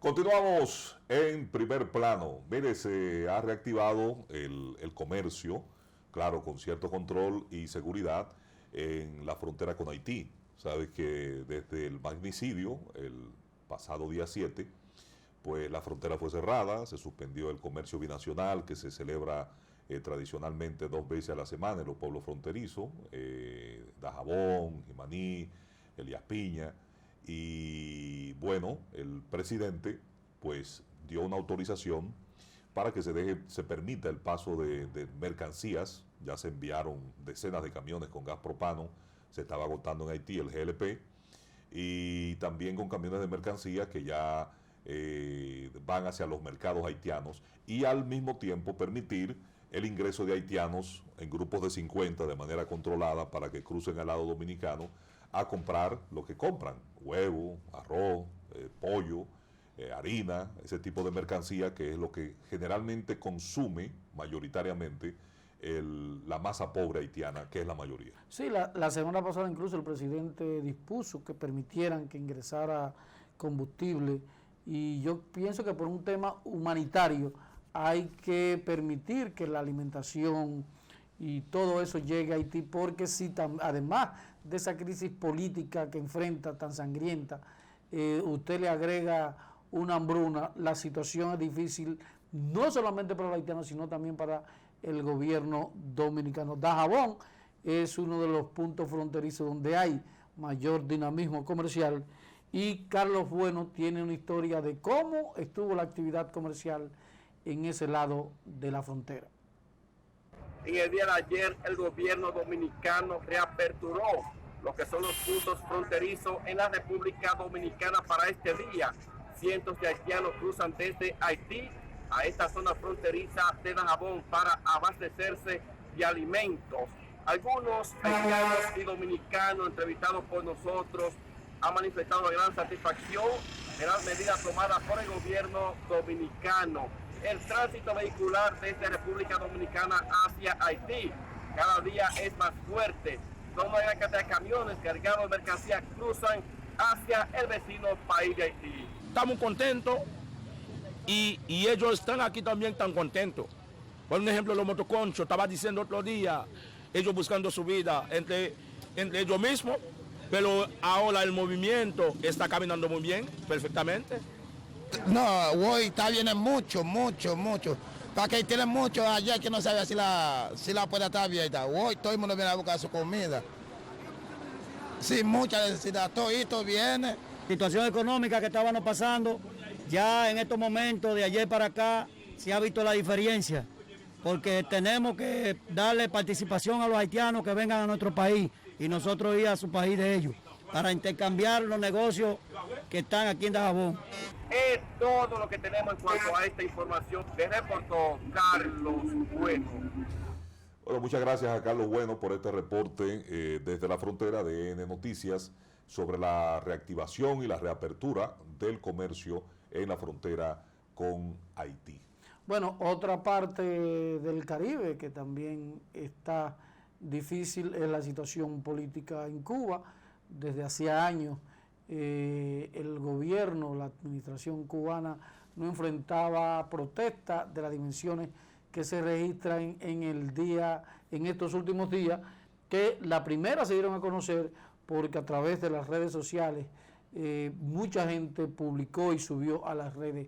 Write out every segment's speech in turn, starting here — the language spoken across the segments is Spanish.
Continuamos en primer plano. Mire, se ha reactivado el comercio, claro, con cierto control y seguridad en la frontera con Haití. Sabes que desde el magnicidio, el pasado día 7, pues la frontera fue cerrada, se suspendió el comercio binacional que se celebra tradicionalmente 2 veces a la semana en los pueblos fronterizos, Dajabón, Jimaní, Elías Piña. Y bueno, el presidente pues dio una autorización para que se permita el paso de mercancías. Ya se enviaron decenas de camiones con gas propano, se estaba agotando en Haití el GLP, y también con camiones de mercancías que ya van hacia los mercados haitianos, y al mismo tiempo permitir el ingreso de haitianos en grupos de 50 de manera controlada para que crucen al lado dominicano a comprar lo que compran: huevo, arroz, pollo, harina, ese tipo de mercancía, que es lo que generalmente consume mayoritariamente la masa pobre haitiana, que es la mayoría. Sí, la semana pasada incluso el presidente dispuso que permitieran que ingresara combustible, y yo pienso que por un tema humanitario hay que permitir que la alimentación y todo eso llegue a Haití, porque si además de esa crisis política que enfrenta tan sangrienta, usted le agrega una hambruna, la situación es difícil, no solamente para los haitianos, sino también para el gobierno dominicano. Dajabón es uno de los puntos fronterizos donde hay mayor dinamismo comercial, y Carlos Bueno tiene una historia de cómo estuvo la actividad comercial en ese lado de la frontera. En el día de ayer, el gobierno dominicano reaperturó lo que son los puntos fronterizos en la República Dominicana para este día. Cientos de haitianos cruzan desde Haití a esta zona fronteriza de Dajabón para abastecerse de alimentos. Algunos haitianos y dominicanos entrevistados por nosotros han manifestado gran satisfacción de las medidas tomadas por el gobierno dominicano. El tránsito vehicular desde República Dominicana hacia Haití cada día es más fuerte. Toda una gran cantidad de camiones cargados de mercancías cruzan hacia el vecino país de Haití. Estamos contentos y ellos están aquí también tan contentos. Por ejemplo, los motoconchos, estaba diciendo otro día, ellos buscando su vida entre ellos mismos, pero ahora el movimiento está caminando muy bien, perfectamente. No, hoy está bien mucho. Para que tienen mucho allá que no sabe si la puerta está abierta. Hoy todo el mundo viene a buscar su comida. Sí, mucha necesidad, todo viene. Situación económica que estábamos pasando, ya en estos momentos de ayer para acá se ha visto la diferencia, porque tenemos que darle participación a los haitianos que vengan a nuestro país y nosotros ir a su país de ellos, para intercambiar los negocios que están aquí en Dajabón. Es todo lo que tenemos en cuanto a esta información. Le reportó Carlos Bueno. Bueno, muchas gracias a Carlos Bueno por este reporte desde la frontera de EN Noticias sobre la reactivación y la reapertura del comercio en la frontera con Haití. Bueno, otra parte del Caribe que también está difícil es la situación política en Cuba. Desde hacía años el gobierno, la administración cubana no enfrentaba protestas de las dimensiones que se registran en estos últimos días, que la primera se dieron a conocer porque a través de las redes sociales mucha gente publicó y subió a las redes.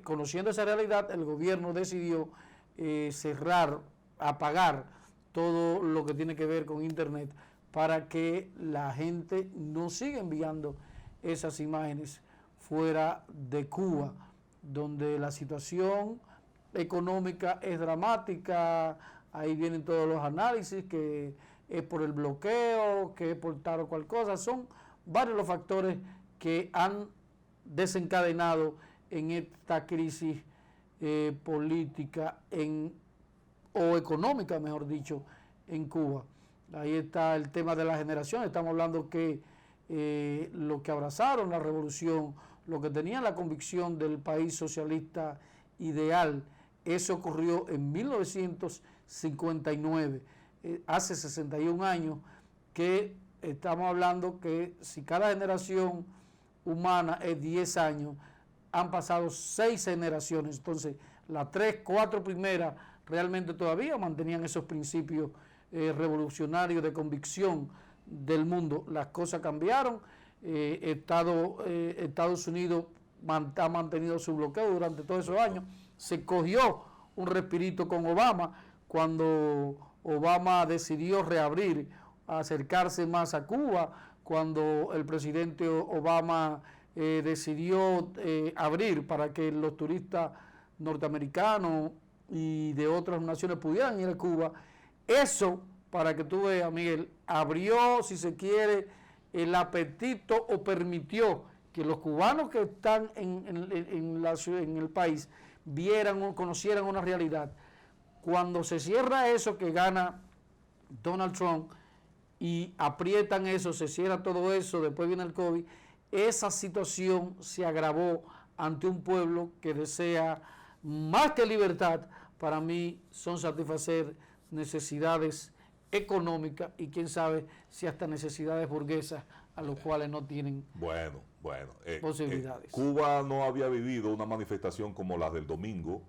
Conociendo esa realidad, el gobierno decidió cerrar, apagar todo lo que tiene que ver con internet, para que la gente no siga enviando esas imágenes fuera de Cuba, donde la situación económica es dramática. Ahí vienen todos los análisis, que es por el bloqueo, que es por tal o cual cosa. Son varios los factores que han desencadenado en esta crisis política o económica, mejor dicho, en Cuba. Ahí está el tema de la generación. Estamos hablando que los que abrazaron la revolución, los que tenían la convicción del país socialista ideal, eso ocurrió en 1959, hace 61 años, que estamos hablando que si cada generación humana es 10 años, han pasado 6 generaciones, entonces las 3, 4 primeras realmente todavía mantenían esos principios revolucionarios de convicción del mundo. Las cosas cambiaron, Estados Unidos ha mantenido su bloqueo durante todos esos años, se cogió un respirito con Obama, cuando Obama decidió reabrir, acercarse más a Cuba, cuando el presidente Obama decidió abrir para que los turistas norteamericanos y de otras naciones pudieran ir a Cuba. Eso, para que tú veas, Miguel, abrió, si se quiere, el apetito o permitió que los cubanos que están en el país vieran o conocieran una realidad. Cuando se cierra eso que gana Donald Trump y aprietan eso, se cierra todo eso, después viene el COVID, esa situación se agravó ante un pueblo que desea más que libertad. Para mí son satisfacer necesidades económicas y quién sabe si hasta necesidades burguesas a los cuales no tienen posibilidades. Cuba no había vivido una manifestación como la del domingo,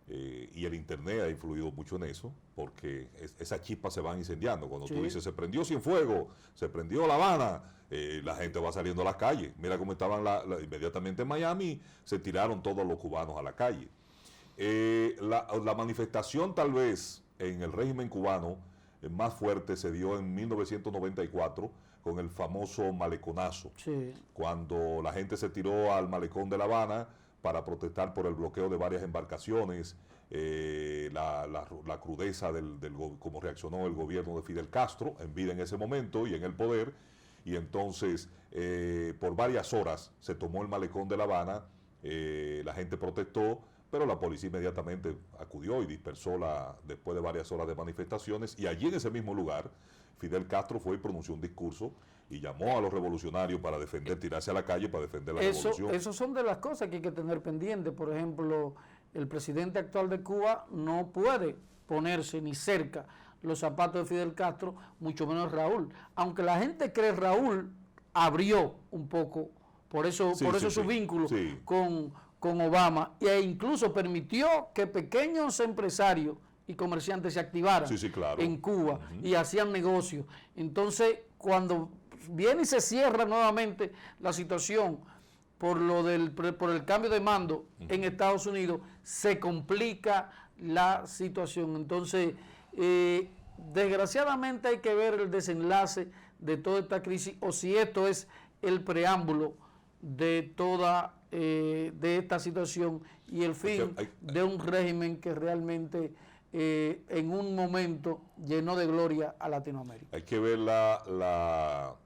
y el internet ha influido mucho en eso, porque esas chispas se van incendiando. Cuando tú dices, se prendió Cienfuegos, se prendió La Habana, la gente va saliendo a las calles. Mira cómo estaban inmediatamente en Miami, se tiraron todos los cubanos a la calle. La manifestación tal vez en el régimen cubano más fuerte se dio en 1994 con el famoso maleconazo, cuando la gente se tiró al malecón de La Habana para protestar por el bloqueo de varias embarcaciones, la crudeza cómo reaccionó el gobierno de Fidel Castro en vida en ese momento y en el poder, y entonces por varias horas se tomó el malecón de La Habana, la gente protestó, pero la policía inmediatamente acudió y dispersó después de varias horas de manifestaciones, y allí en ese mismo lugar Fidel Castro fue y pronunció un discurso y llamó a los revolucionarios para tirarse a la calle para defender la revolución. Eso son de las cosas que hay que tener pendientes. Por ejemplo, el presidente actual de Cuba no puede ponerse ni cerca los zapatos de Fidel Castro, mucho menos Raúl. Aunque la gente cree Raúl abrió un poco, por eso su vínculo con Obama, e incluso permitió que pequeños empresarios y comerciantes se activaran claro. en Cuba y hacían negocios. Entonces, cuando viene y se cierra nuevamente la situación por el cambio de mando en Estados Unidos, se complica la situación. Entonces, desgraciadamente hay que ver el desenlace de toda esta crisis, o si esto es el preámbulo de toda de esta situación y el fin de un régimen que realmente en un momento llenó de gloria a Latinoamérica. Hay que ver lo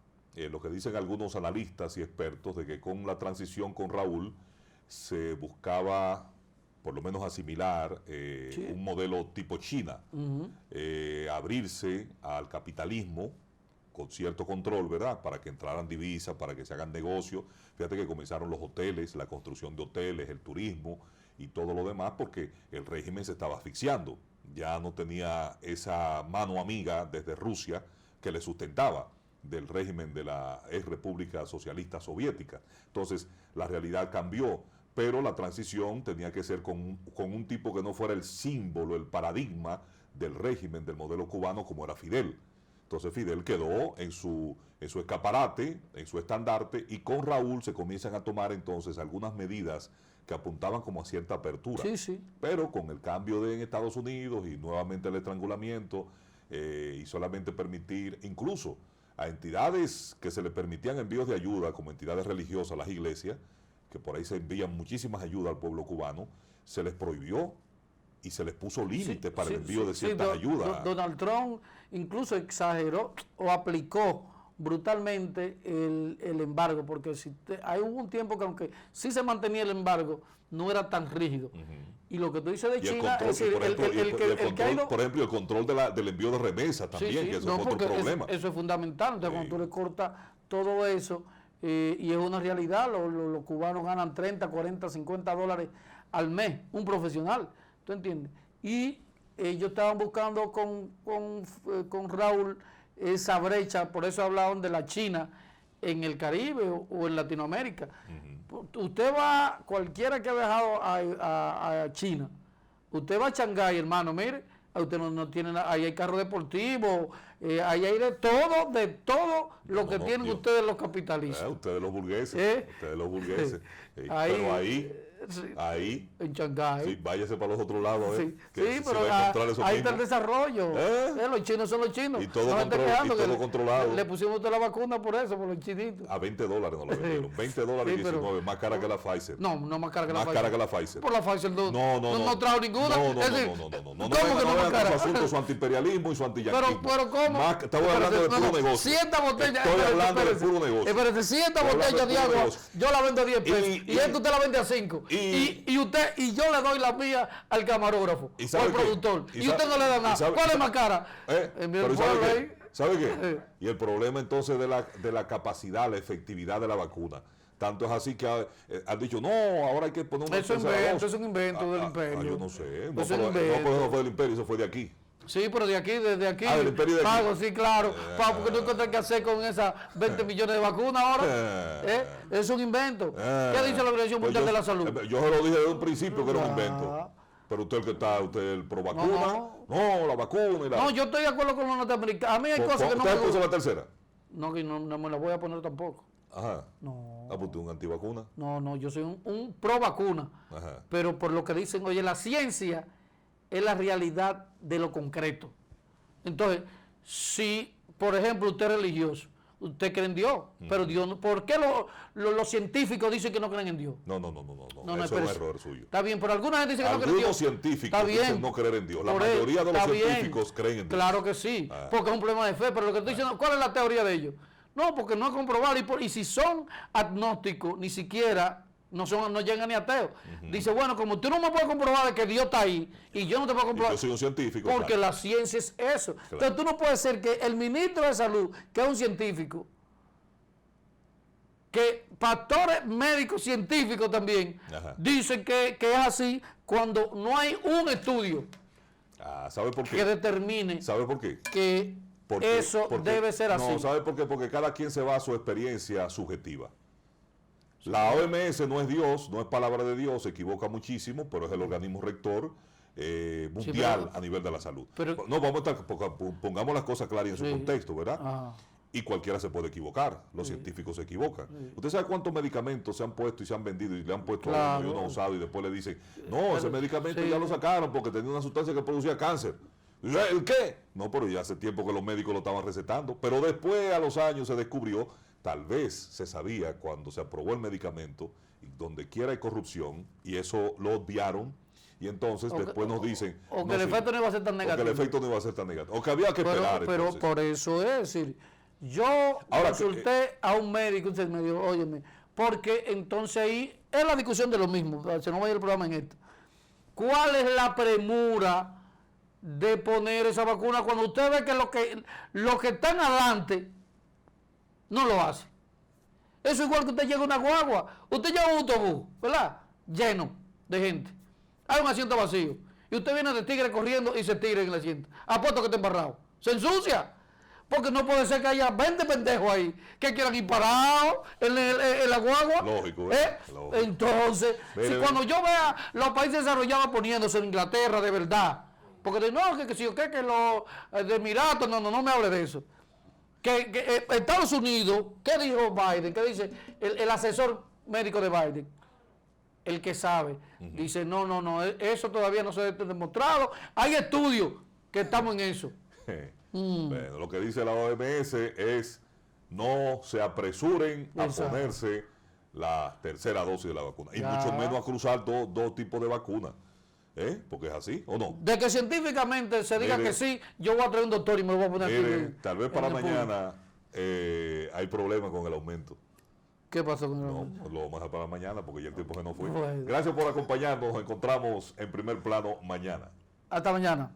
que dicen algunos analistas y expertos de que con la transición con Raúl se buscaba por lo menos asimilar un modelo tipo China, abrirse al capitalismo con cierto control, ¿verdad? Para que entraran divisas, para que se hagan negocios. Fíjate que comenzaron los hoteles, la construcción de hoteles, el turismo y todo lo demás, porque el régimen se estaba asfixiando. Ya no tenía esa mano amiga desde Rusia que le sustentaba del régimen de la ex República Socialista Soviética. Entonces, la realidad cambió, pero la transición tenía que ser con un tipo que no fuera el símbolo, el paradigma del régimen, del modelo cubano, como era Fidel. Entonces Fidel quedó en su escaparate, en su estandarte, y con Raúl se comienzan a tomar entonces algunas medidas que apuntaban como a cierta apertura. Pero con el cambio en Estados Unidos y nuevamente el estrangulamiento y solamente permitir incluso a entidades que se le permitían envíos de ayuda, como entidades religiosas, las iglesias, que por ahí se envían muchísimas ayudas al pueblo cubano, se les prohibió y se les puso límites para el envío de ciertas ayudas. Donald Trump incluso exageró o aplicó brutalmente el embargo, porque hay un tiempo que aunque sí se mantenía el embargo, no era tan rígido. Y lo que tú dices de China, es decir, por ejemplo, el control del envío de remesas también, que eso es otro problema. Eso es fundamental. Entonces, cuando tú le cortas todo eso, y es una realidad, los cubanos ganan 30, 40, 50 dólares al mes, un profesional. ¿Tú entiendes? Y ellos estaban buscando con Raúl esa brecha, por eso hablaban de la China en el Caribe o en Latinoamérica. Usted va, cualquiera que ha viajado a China, usted va a Shanghái, hermano, mire, usted no tiene nada, ahí hay carro deportivo, ahí hay de todo lo que tienen ustedes los capitalistas. Ustedes los burgueses, Ahí, pero ahí, sí, ahí, en Shanghái. sí, váyase para los otros lados, Sí, que sí, se pero va a encontrar eso ahí mismo. está el desarrollo. Los chinos son los chinos. Y todo, No me esté quejando que controlado. le pusimos usted la vacuna por eso, por los chinitos. A $20 nos lo vendieron. $20 Sí, y 19, más cara que la Pfizer. No más cara que la Más Pfizer. cara que la Pfizer. Por la Pfizer No trajo ninguna. No, Es decir, no. ¿cómo que no más cara? Su asunto, su antiimperialismo y su antiyanquismo. Pero ¿cómo? Estamos hablando de puro negocio. 100 botellas. Estoy hablando de puro negocio. Espérate, 100 Estoy hablando botellas de de puro agua, negocio. yo la vendo a 10 pesos. Y Y esto usted la vende a 5. Y yo le doy la mía al camarógrafo ¿Y o sabe al qué? productor. ¿Y Y usted no le da nada. sabe- ¿Cuál es más cara? Envía Pero el ¿sabe pueblo qué? ahí. ¿Sabe qué? Y el problema entonces de la capacidad, la efectividad de la vacuna. Tanto es así que han dicho, no, ahora hay que poner una Eso tercera dosis. es un invento del imperio. Yo no sé. No, Eso es un pero invento. no fue del imperio, eso fue de aquí. Sí, pero desde aquí. Del imperio de aquí. Pago, sí, claro. Porque no encuentran qué hacer con esas 20 millones de vacunas ahora. Es un invento. ¿Qué dice la Organización Pues Mundial de la Salud? Yo se lo dije desde un principio que era un Ah. invento. Pero usted el que está, usted el pro vacuna. No, la vacuna y la. No, yo estoy de acuerdo con los norteamericanos. A mí hay cosas que no me ¿Usted puso gustan. la tercera? No, que no me la voy a poner tampoco. Ajá. No. Ah, pues usted es un antivacuna. No, yo soy un pro vacuna. Ajá. Pero por lo que dicen, oye, la ciencia es la realidad de lo concreto. Entonces, si, por ejemplo, usted es religioso, usted cree en Dios, pero Dios no. ¿Por qué los científicos dicen que no creen en Dios? No. Eso es pero un error suyo. Está bien, pero alguna gente dice que no creen en Algunos Dios. científicos Está bien. dicen no creer en Dios. La Por mayoría de los está bien. científicos creen en Dios. Claro que sí, porque es un problema de fe, pero lo que estoy diciendo, ¿cuál es la teoría de ellos? No, porque no es comprobable y si son agnósticos, ni siquiera no llegan ni ateos. Dice, bueno, como tú no me puedes comprobar de que Dios está ahí y yo no te puedo Y comprobar. yo soy un científico. Porque claro. la ciencia es eso. Entonces tú no puedes ser que el ministro de salud, que es un científico, que pastores médicos científicos también, Ajá. dicen que es así cuando no hay un estudio ¿Sabe por qué? que determine ¿Sabe por qué? que eso debe ser así. No, ¿sabe por qué? Porque cada quien se va a su experiencia subjetiva. La OMS no es Dios, no es palabra de Dios, se equivoca muchísimo, pero es el organismo rector mundial pero- a nivel de la salud. pero- No, vamos a estar, pongamos las cosas claras en su Sí. contexto, ¿verdad? Ah. Y cualquiera se puede equivocar, los científicos se equivocan. ¿Usted sabe cuántos medicamentos se han puesto y se han vendido y le han puesto a uno y uno ha usado y después le dicen, no, ese medicamento sí. ya lo sacaron porque tenía una sustancia que producía cáncer? ¿El qué? No, pero ya hace tiempo que los médicos lo estaban recetando. Pero después, a los años, se descubrió, tal vez se sabía cuando se aprobó el medicamento, y donde quiera hay corrupción, y eso lo obviaron, y entonces después nos dicen... O que el efecto no iba a ser tan O que negativo. el efecto no iba a ser tan negativo. O que había que Pero esperar, entonces. por eso es decir, yo Ahora, consulté a un médico y usted me dijo, óyeme, porque entonces ahí es la discusión de lo mismo, se no vaya el programa en esto. ¿Cuál es la premura de poner esa vacuna cuando usted ve que los que están adelante no lo hacen? Eso es igual que usted llega a una guagua, usted llega a un autobús, ¿verdad? Lleno de gente. Hay un asiento vacío. Y usted viene de tigre corriendo y se tira en el asiento. Apuesto que está embarrado. Se ensucia. Porque no puede ser que haya 20 pendejos ahí que quieran ir parados en la guagua. Lógico, lógico. Entonces, Mire, cuando yo vea los países desarrollados poniéndose en Inglaterra de verdad, porque no, que si yo que los de Emiratos, no me hable de eso. Que Estados Unidos, ¿qué dijo Biden? ¿Qué dice el asesor médico de Biden? El que sabe. Dice, no, eso todavía no se ha demostrado. Hay estudios que estamos en eso. Bueno, lo que dice la OMS es no se apresuren a Exacto. ponerse la tercera dosis de la vacuna. Y Ya. mucho menos a cruzar dos tipos de vacunas. Porque es así, ¿o no? De que científicamente se diga Mire, que sí, yo voy a traer un doctor y me lo voy a poner aquí. Mire, tal vez para en el público. mañana hay problemas con el aumento. ¿Qué pasó con el No, aumento? lo vamos a dejar para mañana porque ya el tiempo se nos fue. Bueno. Gracias por acompañarnos. Nos encontramos en Primer Plano mañana. Hasta mañana.